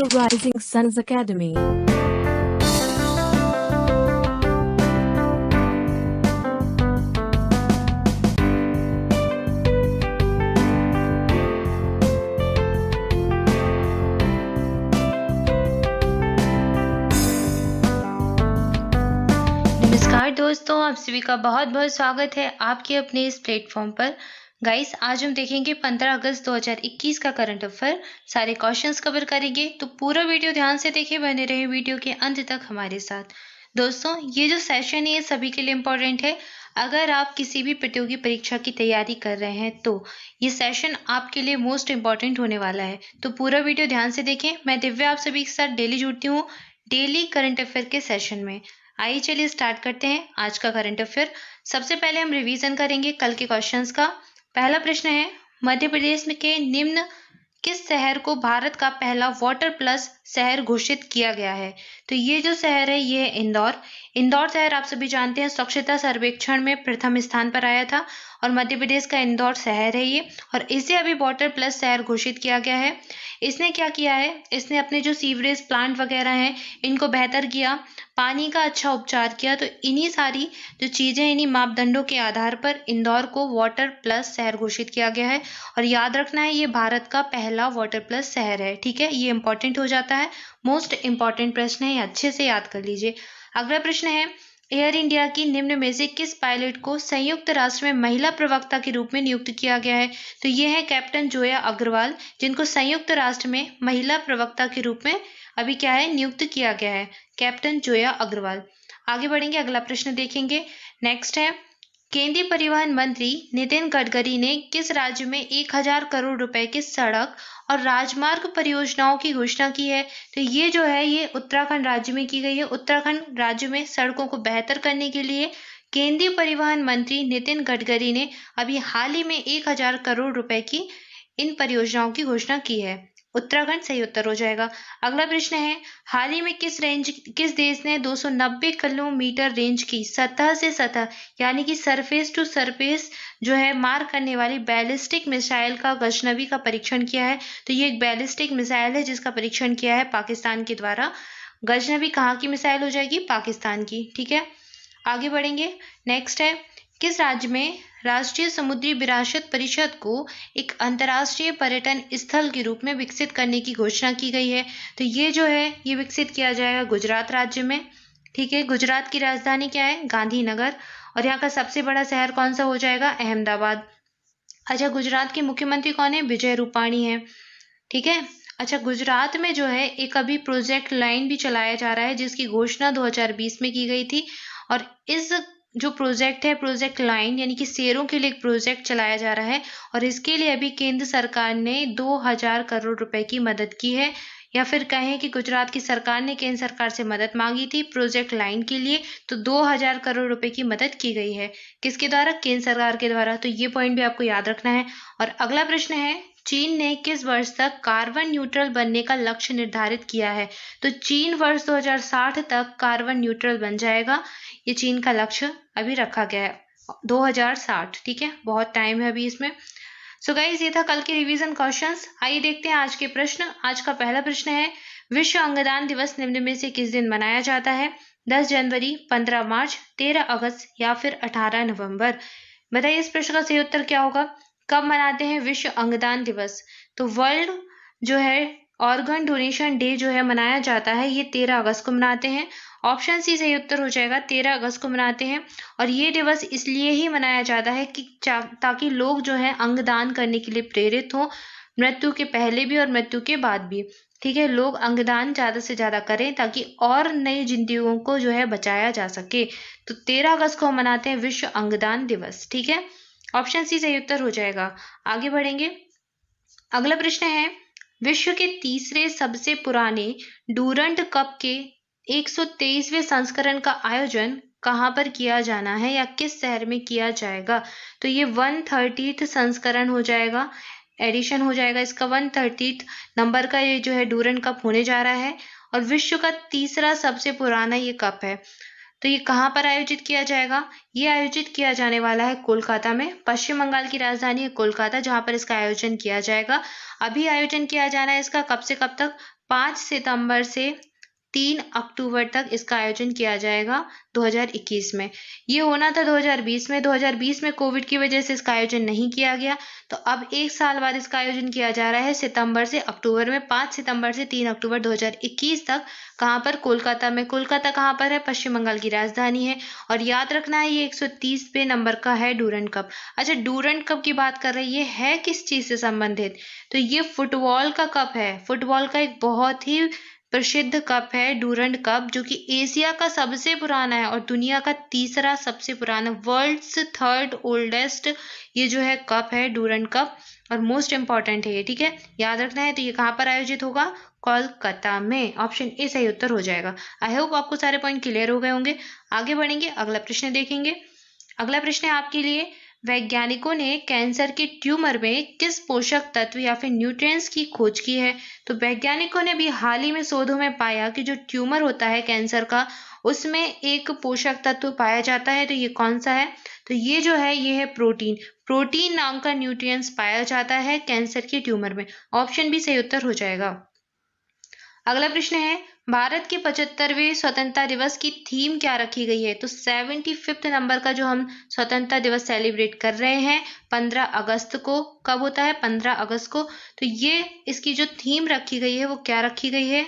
Rising Suns Academy. नमस्कार दोस्तों, आप सभी का बहुत बहुत स्वागत है आपके अपने इस प्लेटफॉर्म पर। गाइस, आज हम देखेंगे 15 अगस्त 2021 का करंट अफेयर। सारे क्वेश्चंस कवर करेंगे, तो पूरा वीडियो ध्यान से देखें, बने रहे वीडियो के अंत तक हमारे साथ। दोस्तों, ये जो सेशन है ये सभी के लिए इम्पोर्टेंट है। अगर आप किसी भी प्रतियोगी परीक्षा की तैयारी कर रहे हैं तो ये सेशन आपके लिए मोस्ट इम्पॉर्टेंट होने वाला है। तो पूरा वीडियो ध्यान से देखें। मैं दिव्या आप सभी के साथ डेली जुड़ती हूँ डेली करंट अफेयर के सेशन में। आइए चलिए स्टार्ट करते हैं आज का करंट अफेयर। सबसे पहले हम रिवीजन करेंगे कल के क्वेश्चंस का। पहला प्रश्न है, मध्य प्रदेश में के निम्न किस शहर को भारत का पहला वाटर प्लस शहर घोषित किया गया है? तो ये जो शहर है ये है इंदौर। इंदौर शहर आप सभी जानते हैं स्वच्छता सर्वेक्षण में प्रथम स्थान पर आया था और मध्य प्रदेश का इंदौर शहर है ये, और इसे अभी वाटर प्लस शहर घोषित किया गया है। इसने क्या किया है, इसने अपने जो सीवरेज प्लांट वगैरह हैं इनको बेहतर किया, पानी का अच्छा उपचार किया। तो इन्हीं सारी जो चीजें, इन्हीं मापदंडों के आधार पर इंदौर को वाटर प्लस शहर घोषित किया गया है। और याद रखना है, ये भारत का पहला वाटर प्लस शहर है। ठीक है, ये इंपॉर्टेंट हो जाता है, मोस्ट इंपॉर्टेंट प्रश्न है, अच्छे से याद कर लीजिए। अगला प्रश्न है, एयर इंडिया की निम्न में से किस पायलट को संयुक्त राष्ट्र में महिला प्रवक्ता के रूप में नियुक्त किया गया है? तो ये है कैप्टन जोया अग्रवाल, जिनको संयुक्त राष्ट्र में महिला प्रवक्ता के रूप में अभी क्या है, नियुक्त किया गया है, कैप्टन जोया अग्रवाल। आगे बढ़ेंगे, अगला प्रश्न देखेंगे। नेक्स्ट है, केंद्रीय परिवहन मंत्री नितिन गडकरी ने किस राज्य में 1000 करोड़ रुपए की सड़क और राजमार्ग परियोजनाओं की घोषणा की है? तो ये जो है ये उत्तराखंड राज्य में की गई है। उत्तराखंड राज्य में सड़कों को बेहतर करने के लिए केंद्रीय परिवहन मंत्री नितिन गडकरी ने अभी हाल ही में 1000 करोड़ रुपए की इन परियोजनाओं की घोषणा की है। उत्तराखंड सही उत्तर हो जाएगा। अगला प्रश्न है, हाल ही में किस देश ने 290 किलोमीटर रेंज की सतह से सतह यानी कि सरफेस टू सरफेस जो है मार करने वाली बैलिस्टिक मिसाइल का गजनवी का परीक्षण किया है? तो ये एक बैलिस्टिक मिसाइल है जिसका परीक्षण किया है पाकिस्तान के द्वारा। गजनवी कहाँ की मिसाइल हो जाएगी? पाकिस्तान की। ठीक है, आगे बढ़ेंगे। नेक्स्ट है, किस राज्य में राष्ट्रीय समुद्री विरासत परिषद को एक अंतर्राष्ट्रीय पर्यटन स्थल के रूप में विकसित करने की घोषणा की गई है? तो ये जो है ये विकसित किया जाएगा गुजरात राज्य में। ठीक है, गुजरात की राजधानी क्या है? गांधीनगर। और यहाँ का सबसे बड़ा शहर कौन सा हो जाएगा? अहमदाबाद। अच्छा, गुजरात के मुख्यमंत्री कौन है? विजय रूपाणी है। ठीक है, अच्छा, गुजरात में जो है एक अभी प्रोजेक्ट लाइन भी चलाया जा रहा है जिसकी घोषणा 2020 में की गई थी। और इस जो प्रोजेक्ट है, प्रोजेक्ट लाइन यानी कि शेरों के लिए एक प्रोजेक्ट चलाया जा रहा है, और इसके लिए अभी केंद्र सरकार ने 2000 करोड़ रुपए की मदद की है, या फिर कहें कि गुजरात की सरकार ने केंद्र सरकार से मदद मांगी थी प्रोजेक्ट लाइन के लिए, तो 2000 करोड़ रुपए की मदद की गई है। किसके द्वारा? केंद्र सरकार के द्वारा। तो ये पॉइंट भी आपको याद रखना है। और अगला प्रश्न है, चीन ने किस वर्ष तक कार्बन न्यूट्रल बनने का लक्ष्य निर्धारित किया है? तो चीन वर्ष 2060 तक कार्बन न्यूट्रल बन जाएगा, ये चीन का लक्ष्य अभी रखा गया है 2060। ठीक है, बहुत टाइम है अभी इसमें। सो गाइस, ये था कल के रिवीजन क्वेश्चंस। आइए देखते हैं आज के प्रश्न। आज का पहला प्रश्न है, विश्व अंगदान दिवस निम्न में से किस दिन मनाया जाता है? 10 जनवरी, 15 मार्च, 13 अगस्त या फिर 18 नवंबर? बताइए इस प्रश्न का सही उत्तर क्या होगा। कब मनाते हैं विश्व अंगदान दिवस? तो वर्ल्ड जो है ऑर्गन डोनेशन डे जो है मनाया जाता है, ये 13 अगस्त को मनाते हैं। ऑप्शन सी सही उत्तर हो जाएगा, 13 अगस्त को मनाते हैं। और ये दिवस इसलिए ही मनाया जाता है कि ताकि लोग जो है अंगदान करने के लिए प्रेरित हों, मृत्यु के पहले भी और मृत्यु के बाद भी। ठीक है, लोग अंगदान ज्यादा से ज्यादा करें ताकि और नई जिंदगियों को जो है बचाया जा सके। तो 13 अगस्त को मनाते हैं विश्व अंगदान दिवस। ठीक है, ऑप्शन सी सही उत्तर हो जाएगा। आगे बढ़ेंगे, अगला प्रश्न है, विश्व के तीसरे सबसे पुराने डूरंट कप के 123वें संस्करण का आयोजन कहाँ पर किया जाना है या किस शहर में किया जाएगा? तो ये 130th संस्करण हो जाएगा, एडिशन हो जाएगा इसका। 130th नंबर का ये जो है डूरंट कप होने जा रहा है, और विश्व का तीसरा सबसे पुराना ये कप है। तो ये कहाँ पर आयोजित किया जाएगा? ये आयोजित किया जाने वाला है कोलकाता में। पश्चिम बंगाल की राजधानी है कोलकाता, जहाँ पर इसका आयोजन किया जाएगा। अभी आयोजन किया जाना है इसका, कब से कब तक? 5 सितंबर से 3 अक्टूबर तक इसका आयोजन किया जाएगा 2021 में। ये होना था 2020 में। 2020 में कोविड की वजह से इसका आयोजन नहीं किया गया, तो अब 1 साल बाद इसका आयोजन किया जा रहा है सितंबर से अक्टूबर में, 5 सितंबर से 3 अक्टूबर 2021 तक। कहाँ पर? कोलकाता में। कोलकाता कहाँ पर है? पश्चिम बंगाल की राजधानी है। और याद रखना है ये 130वें नंबर का है डूरंड कप। अच्छा, डूरंड कप की बात कर रहे हैं, ये है किस चीज से संबंधित? तो ये फुटबॉल का कप है। फुटबॉल का एक बहुत ही प्रसिद्ध कप है डूरंड कप, जो कि एशिया का सबसे पुराना है और दुनिया का तीसरा सबसे पुराना, वर्ल्ड्स थर्ड ओल्डेस्ट ये जो है कप है डूरंड कप, और मोस्ट इंपॉर्टेंट है ये, ठीक है, याद रखना है। तो ये कहाँ पर आयोजित होगा? कोलकाता में। ऑप्शन ए सही उत्तर हो जाएगा। आई होप आपको सारे पॉइंट क्लियर हो गए होंगे। आगे बढ़ेंगे, अगला प्रश्न देखेंगे। अगला प्रश्न है आपके लिए, वैज्ञानिकों ने कैंसर के ट्यूमर में किस पोषक तत्व या फिर न्यूट्रिएंट्स की खोज की है? तो वैज्ञानिकों ने भी हाल ही में शोधों में पाया कि जो ट्यूमर होता है कैंसर का, उसमें एक पोषक तत्व पाया जाता है। तो ये कौन सा है? तो ये जो है ये है प्रोटीन। प्रोटीन नाम का न्यूट्रिएंट्स पाया जाता है कैंसर के ट्यूमर में। ऑप्शन बी सही उत्तर हो जाएगा। अगला प्रश्न है, भारत के 75वें स्वतंत्रता दिवस की थीम क्या रखी गई है? तो 75th नंबर का जो हम स्वतंत्रता दिवस सेलिब्रेट कर रहे हैं 15 अगस्त को, कब होता है? 15 अगस्त को। तो ये इसकी जो थीम रखी गई है वो क्या रखी गई है?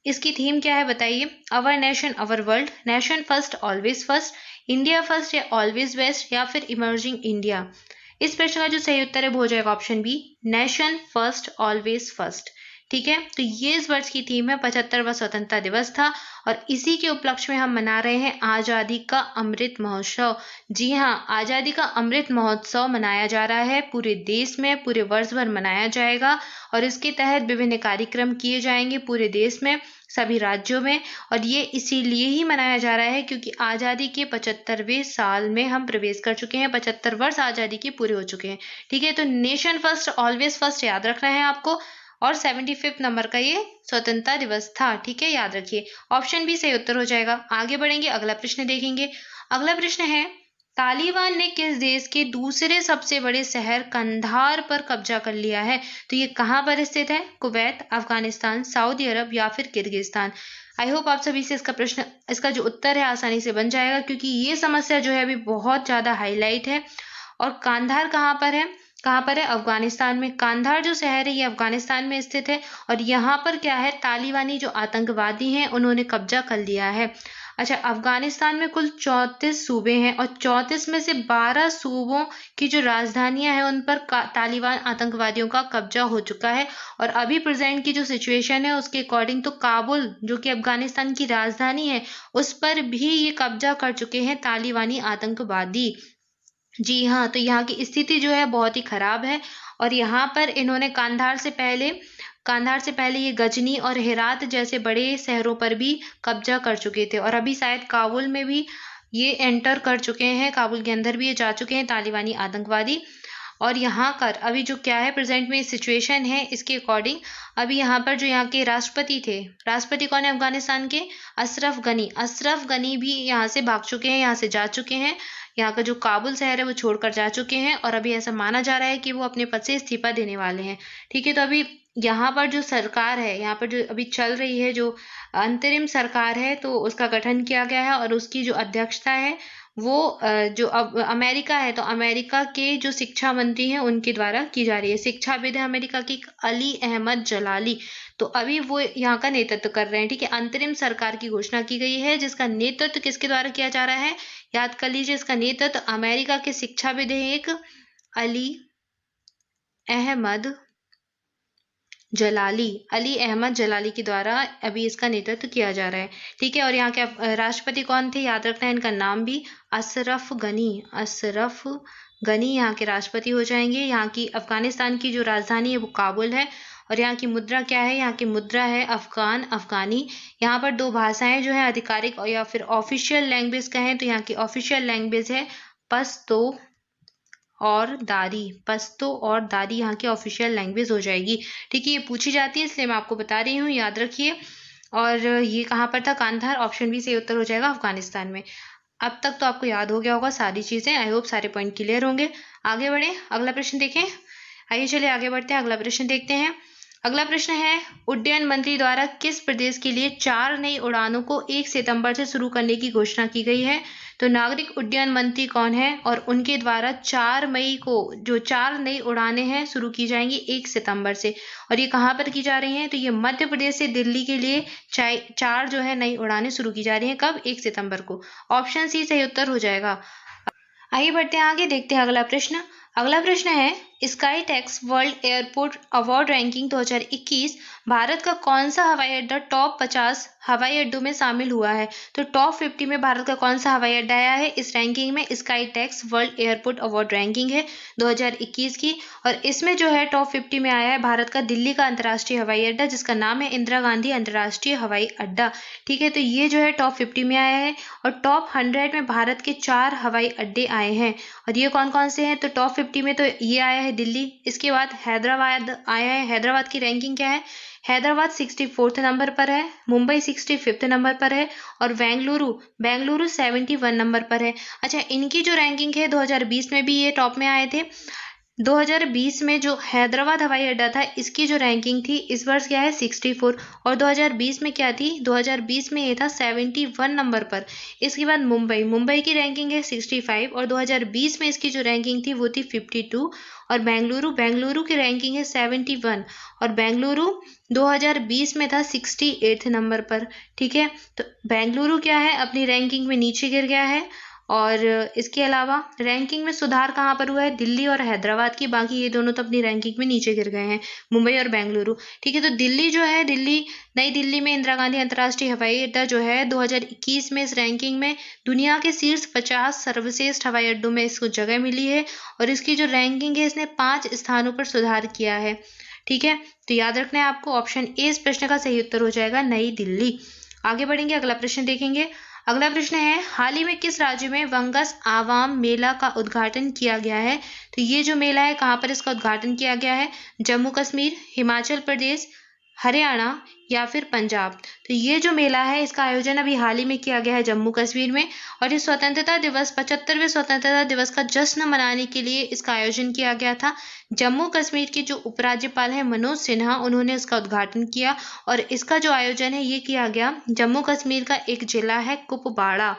इसकी थीम क्या है बताइए? अवर नेशन अवर world, nation first always first, India first या ऑलवेज बेस्ट, या फिर इमर्जिंग इंडिया। इस प्रश्न का जो सही उत्तर है वो हो जाएगा option B, nation first always first. ठीक है, तो ये इस वर्ष की थीम है। 75वां स्वतंत्रता दिवस था और इसी के उपलक्ष्य में हम मना रहे हैं आजादी का अमृत महोत्सव। जी हाँ, आजादी का अमृत महोत्सव मनाया जा रहा है पूरे देश में, पूरे वर्ष भर मनाया जाएगा और इसके तहत विभिन्न कार्यक्रम किए जाएंगे पूरे देश में, सभी राज्यों में। और ये इसीलिए ही मनाया जा रहा है क्योंकि आजादी के 75वें साल में हम प्रवेश कर चुके हैं। 75 वर्ष आजादी के पूरे हो चुके हैं। ठीक है, तो नेशन फर्स्ट ऑलवेज फर्स्ट याद रखना है आपको, और 75th नंबर का ये स्वतंत्रता दिवस था। ठीक है, याद रखिए। ऑप्शन बी सही उत्तर हो जाएगा। आगे बढ़ेंगे, अगला प्रश्न देखेंगे। अगला प्रश्न है, तालिबान ने किस देश के दूसरे सबसे बड़े शहर कंधार पर कब्जा कर लिया है? तो ये कहाँ पर स्थित है? कुवैत, अफगानिस्तान, सऊदी अरब या फिर किर्गिस्तान। आई होप आप सभी से इसका जो उत्तर है आसानी से बन जाएगा, क्योंकि ये समस्या जो है अभी बहुत ज्यादा हाईलाइट है। और कांधार कहाँ पर है? कहाँ पर है? अफगानिस्तान में। कांधार जो शहर है ये अफगानिस्तान में स्थित है और यहाँ पर क्या है, तालिबानी जो आतंकवादी हैं उन्होंने कब्जा कर लिया है। अच्छा, अफगानिस्तान में कुल 34 सूबे हैं और 34 में से 12 सूबों की जो राजधानियां हैं उन पर तालिबान आतंकवादियों का कब्जा हो चुका है। और अभी प्रेजेंट की जो सिचुएशन है उसके अकॉर्डिंग तो काबुल जो कि अफगानिस्तान की राजधानी है उस पर भी ये कब्जा कर चुके हैं तालिबानी आतंकवादी। जी हाँ, तो यहाँ की स्थिति जो है बहुत ही खराब है और यहाँ पर इन्होंने कांधार से पहले ये गजनी और हेरात जैसे बड़े शहरों पर भी कब्जा कर चुके थे और अभी शायद काबुल में भी ये एंटर कर चुके हैं, काबुल के अंदर भी ये जा चुके हैं तालिबानी आतंकवादी। और यहाँ कर अभी जो क्या है प्रेजेंट में सिचुएशन है इसके अकॉर्डिंग अभी यहाँ पर जो यहाँ के राष्ट्रपति थे, राष्ट्रपति कौन है अफगानिस्तान के? अशरफ गनी भी यहाँ से भाग चुके हैं, यहाँ से जा चुके हैं, यहाँ का जो काबुल शहर है वो छोड़कर जा चुके हैं और अभी ऐसा माना जा रहा है कि वो अपने पद से इस्तीफा देने वाले हैं। ठीक है, तो अभी यहाँ पर जो सरकार है, यहाँ पर जो अभी चल रही है जो अंतरिम सरकार है, तो उसका गठन किया गया है और उसकी जो अध्यक्षता है वो जो अब अमेरिका है, तो अमेरिका के जो शिक्षा मंत्री हैं उनके द्वारा की जा रही है। शिक्षाविद है अमेरिका की अली अहमद जलाली, तो अभी वो यहाँ का नेतृत्व कर रहे हैं। ठीक है, अंतरिम सरकार की घोषणा की गई है जिसका नेतृत्व किसके द्वारा किया जा रहा है? याद कर लीजिए, इसका नेतृत्व अमेरिका के शिक्षाविद है एक अली अहमद जलाली के द्वारा अभी इसका नेतृत्व किया जा रहा है। ठीक है, और यहाँ के राष्ट्रपति कौन थे? याद रखना है इनका नाम भी, अशरफ गनी यहाँ के राष्ट्रपति हो जाएंगे। यहाँ की अफगानिस्तान की जो राजधानी है वो काबुल है और यहाँ की मुद्रा क्या है? यहाँ की मुद्रा है अफगानी। यहाँ पर दो भाषाएं जो है आधिकारिक या फिर ऑफिशियल लैंग्वेज कहें तो यहाँ की ऑफिशियल लैंग्वेज है पश्तो और दारी यहाँ की ऑफिशियल लैंग्वेज हो जाएगी। ठीक है, ये पूछी जाती है इसलिए मैं आपको बता रही हूँ, याद रखिए। और ये कहाँ पर था? कांधार। ऑप्शन बी सही उत्तर हो जाएगा, अफगानिस्तान में। अब तक तो आपको याद हो गया होगा सारी चीजें। आई होप सारे पॉइंट क्लियर होंगे। आगे बढ़े, अगला प्रश्न देखें। आइए चलिए आगे बढ़ते हैं, अगला प्रश्न देखते हैं। अगला प्रश्न है, उड्डयन मंत्री द्वारा किस प्रदेश के लिए 4 नई उड़ानों को 1 सितंबर से शुरू करने की घोषणा की गई है? तो नागरिक उड्डयन मंत्री कौन है और उनके द्वारा 4 मई को जो 4 नई उड़ानें हैं शुरू की जाएंगी 1 सितंबर से, और ये कहाँ पर की जा रही हैं? तो ये मध्य प्रदेश से दिल्ली के लिए 4 जो है नई उड़ानें शुरू की जा रही हैं। कब? 1 सितंबर को। ऑप्शन सी सही उत्तर हो जाएगा। आइए बढ़ते हैं आगे, देखते हैं अगला प्रश्न। अगला प्रश्न है, sky tax world airport award ranking 2021 Bharat का कौन सा हवाई अड्डा टॉप 50 हवाई अड्डों में शामिल हुआ है? तो टॉप 50 में भारत का कौन सा हवाई अड्डा आया है इस रैंकिंग में? Sky tax world airport award ranking है 2021 की, और इसमें जो है टॉप 50 में आया है भारत का दिल्ली का अंतर्राष्ट्रीय हवाई अड्डा, जिसका नाम है इंदिरा गांधी अंतर्राष्ट्रीय हवाई अड्डा। ठीक है, तो ये जो है टॉप 50 में आया है, और टॉप 100 में भारत के 4 हवाई अड्डे आए हैं, और ये कौन कौन से हैं? तो टॉप 50 में तो ये आया है दिल्ली, इसके बाद हैदराबाद आया है। हैदराबाद की रैंकिंग क्या है? हैदराबाद 64th नंबर पर है, मुंबई 65th नंबर पर है, और बेंगलुरु 71 नंबर पर है। अच्छा, इनकी जो रैंकिंग है 2020 में भी ये टॉप में आए थे। 2020 में जो हैदराबाद हवाई अड्डा था इसकी जो रैंकिंग थी इस वर्ष क्या है? 64, और 2020 में क्या थी? 2020 में ये था 71 नंबर पर। इसके बाद मुंबई की रैंकिंग है 65, और 2020 में इसकी जो रैंकिंग थी वो थी 52, और बेंगलुरु की रैंकिंग है 71, और बेंगलुरु 2020 में था 68 नंबर पर। ठीक है, तो बेंगलुरु क्या है? अपनी रैंकिंग में नीचे गिर गया है, और इसके अलावा रैंकिंग में सुधार कहाँ पर हुआ है? दिल्ली और हैदराबाद की, बाकी ये दोनों तो अपनी रैंकिंग में नीचे गिर गए हैं, मुंबई और बेंगलुरु। ठीक है, तो दिल्ली जो है, नई दिल्ली में इंदिरा गांधी अंतर्राष्ट्रीय हवाई अड्डा जो है 2021 में इस रैंकिंग में दुनिया के शीर्ष 50 सर्वश्रेष्ठ हवाई अड्डों में इसको जगह मिली है, और इसकी जो रैंकिंग है इसने 5 स्थानों पर सुधार किया है। ठीक है, तो याद रखना है आपको, ऑप्शन ए इस प्रश्न का सही उत्तर हो जाएगा, नई दिल्ली। आगे बढ़ेंगे, अगला प्रश्न देखेंगे। अगला प्रश्न है, हाल ही में किस राज्य में वंगस आवाम मेला का उद्घाटन किया गया है? तो ये जो मेला है कहाँ पर इसका उद्घाटन किया गया है? जम्मू कश्मीर, हिमाचल प्रदेश, हरियाणा या फिर पंजाब? तो ये जो मेला है इसका आयोजन अभी हाल ही में किया गया है जम्मू कश्मीर में, और ये स्वतंत्रता दिवस 75वें स्वतंत्रता दिवस का जश्न मनाने के लिए इसका आयोजन किया गया था। जम्मू कश्मीर के जो उपराज्यपाल हैं मनोज सिन्हा, उन्होंने इसका उद्घाटन किया, और इसका जो आयोजन है ये किया गया जम्मू कश्मीर का एक जिला है कुपवाड़ा।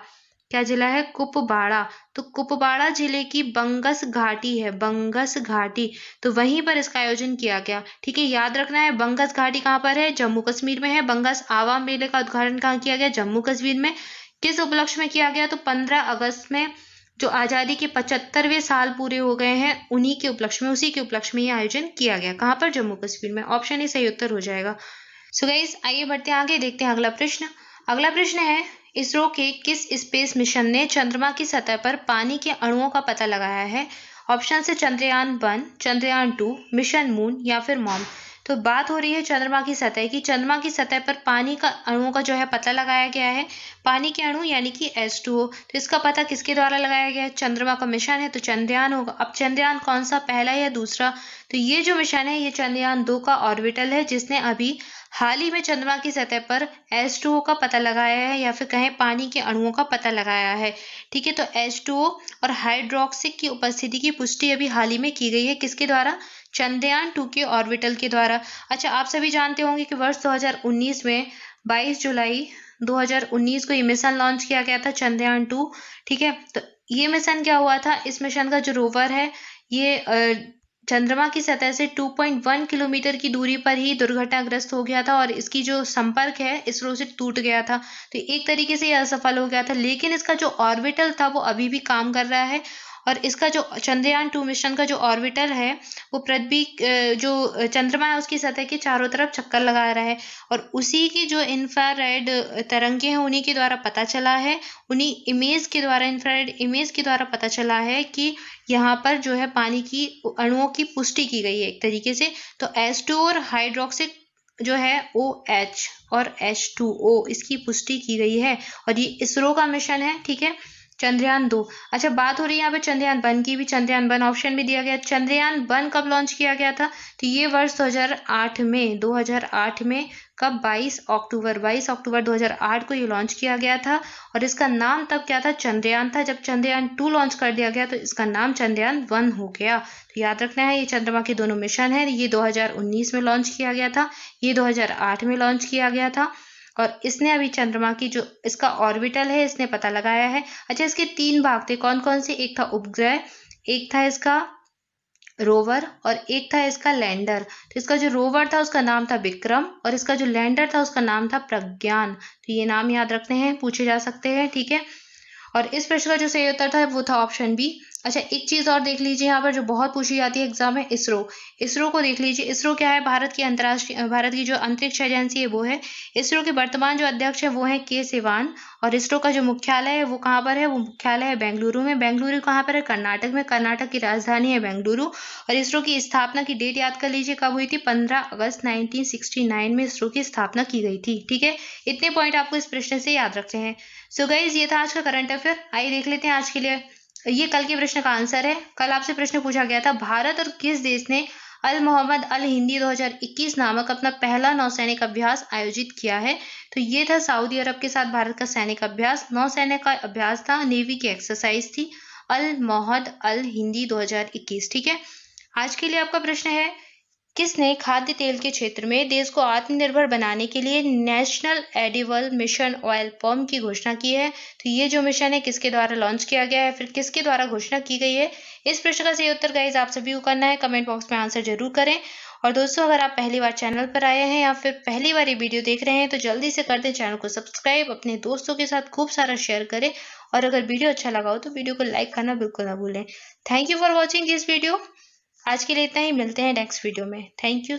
क्या जिला है? कुपवाड़ा। तो कुपवाड़ा जिले की बंगस घाटी है, बंगस घाटी, तो वहीं पर इसका आयोजन किया गया। ठीक है, याद रखना है, बंगस घाटी कहाँ पर है? जम्मू कश्मीर में है। बंगस आवाम मेले का उद्घाटन कहाँ किया गया? जम्मू कश्मीर में। किस उपलक्ष्य में किया गया? तो 15 अगस्त में, जो आज़ादी के 75वें साल पूरे हो गए हैं उन्हीं के उपलक्ष्य में, उसी के उपलक्ष्य में ये आयोजन किया गया। कहाँ पर? जम्मू कश्मीर में। ऑप्शन ए सही उत्तर हो जाएगा। सो गाइस, आइए बढ़ते हैं आगे, देखते हैं अगला प्रश्न। अगला प्रश्न है, इसरो के किस स्पेस मिशन ने चंद्रमा की सतह पर पानी के अणुओं का पता लगाया है? ऑप्शन से चंद्रयान 1, चंद्रयान 2, मिशन मून या फिर मॉम। तो बात हो रही है चंद्रमा की सतह की। चंद्रमा की सतह पर पानी का अणुओं का जो है पता लगाया गया है। पानी के अणु यानी कि H2O। तो इसका पता किसके द्वारा लगाया गया है? चंद्रमा का मिशन है तो चंद्रयान होगा। अब चंद्रयान कौन सा, पहला या दूसरा? तो ये जो मिशन है ये चंद्रयान 2 का ऑर्बिटल है, जिसने अभी हाल ही में चंद्रमा की सतह पर H2O का पता लगाया है, या फिर कहें पानी के अणुओं का पता लगाया है। ठीक है, तो H2O और हाइड्रोक्सिक की उपस्थिति की पुष्टि अभी हाल ही में की गई है, किसके द्वारा? चंद्रयान 2 के ऑर्बिटल के द्वारा। अच्छा, आप सभी जानते होंगे कि वर्ष 2019 में 22 जुलाई 2019 को ये मिशन लॉन्च किया गया था, चंद्रयान 2। ठीक है, तो ये मिशन क्या हुआ था? इस मिशन का जो रोवर है ये चंद्रमा की सतह से 2.1 किलोमीटर की दूरी पर ही दुर्घटनाग्रस्त हो गया था, और इसकी जो संपर्क है इसरो से टूट गया था। तो एक तरीके से यह असफल हो गया था, लेकिन इसका जो ऑर्बिटल था वो अभी भी काम कर रहा है, और इसका जो चंद्रयान 2 मिशन का जो ऑर्बिटर है वो पृथ्वी जो चंद्रमा है उसकी सतह के चारों तरफ चक्कर लगा रहा है, और उसी की जो इंफ्रारेड तरंगे हैं उन्हीं के द्वारा पता चला है, उन्हीं इमेज के द्वारा, इंफ्रारेड इमेज के द्वारा पता चला है कि यहाँ पर जो है पानी की अणुओं की पुष्टि की गई है एक तरीके से। तो H2O और हाइड्रोक्सिक जो है OH और H2O इसकी पुष्टि की गई है, और ये इसरो का मिशन है। ठीक है, चंद्रयान 2। अच्छा, बात हो रही है यहाँ पे चंद्रयान 1 की भी। चंद्रयान 1 ऑप्शन भी दिया गया। चंद्रयान 1 कब लॉन्च किया गया था? तो ये वर्ष 2008 में, 2008 में कब? 22 अक्टूबर 2008 को ये लॉन्च किया गया था। और इसका नाम तब क्या था? चंद्रयान था। जब चंद्रयान 2 लॉन्च कर दिया गया तो इसका नाम चंद्रयान 1 हो गया। तो याद रखना है, ये चंद्रमा के दोनों मिशन है। ये 2019 में लॉन्च किया गया था, ये 2008 में लॉन्च किया गया था। और इसने अभी चंद्रमा की जो इसका ऑर्बिटल है इसने पता लगाया है। अच्छा, इसके 3 भाग थे, कौन कौन से? एक था उपग्रह, एक था इसका रोवर और एक था इसका लैंडर। तो इसका जो रोवर था उसका नाम था विक्रम और इसका जो लैंडर था उसका नाम था प्रज्ञान। तो ये नाम याद रखने हैं, पूछे जा सकते हैं, ठीक है। और इस प्रश्न का जो सही उत्तर था वो था ऑप्शन बी। अच्छा, एक चीज और देख लीजिए यहाँ पर जो बहुत पूछी जाती है एग्जाम में, इसरो। इसरो को देख लीजिए। इसरो क्या है? भारत की जो अंतरिक्ष एजेंसी है वो है। इसरो के वर्तमान जो अध्यक्ष है वो है के सिवान। और इसरो का जो मुख्यालय है वो कहाँ पर है? वो मुख्यालय है बेंगलुरु में। बेंगलुरु कहाँ पर है? कर्नाटक में। कर्नाटक की राजधानी है बेंगलुरु। और इसरो की स्थापना की डेट याद कर लीजिए, कब हुई थी? 15 अगस्त 1969 में इसरो की स्थापना की गई थी, ठीक है। इतने पॉइंट आपको इस प्रश्न से याद रखते हैं। सो गाइज, ये था आज का करंट अफेयर। आइए देख लेते हैं आज के लिए। ये कल के प्रश्न का आंसर है। कल आपसे प्रश्न पूछा गया था, भारत और किस देश ने अल मोहम्मद अल हिंदी 2021 नामक अपना पहला नौसैनिक अभ्यास आयोजित किया है? तो ये था सऊदी अरब के साथ भारत का सैनिक अभ्यास, नौसैनिक का अभ्यास था, नेवी की एक्सरसाइज थी, अल मोहम्मद अल हिंदी 2021, ठीक है। आज के लिए आपका प्रश्न है, किसने खाद्य तेल के क्षेत्र में देश को आत्मनिर्भर बनाने के लिए नेशनल एडिबल मिशन ऑयल पॉम की घोषणा की है? तो ये जो मिशन है किसके द्वारा लॉन्च किया गया है, फिर किसके द्वारा घोषणा की गई है? इस प्रश्न का सही उत्तर गाइस आप सभी को करना है, कमेंट बॉक्स में आंसर जरूर करें। और दोस्तों, अगर आप पहली बार चैनल पर आए हैं या फिर पहली बार ये वीडियो देख रहे हैं तो जल्दी से कर दें चैनल को सब्सक्राइब, अपने दोस्तों के साथ खूब सारा शेयर करें और अगर वीडियो अच्छा लगा हो तो वीडियो को लाइक करना बिल्कुल ना भूलें। Thank you for watching this video. आज के लिए इतना ही, मिलते हैं नेक्स्ट वीडियो में। Thank you.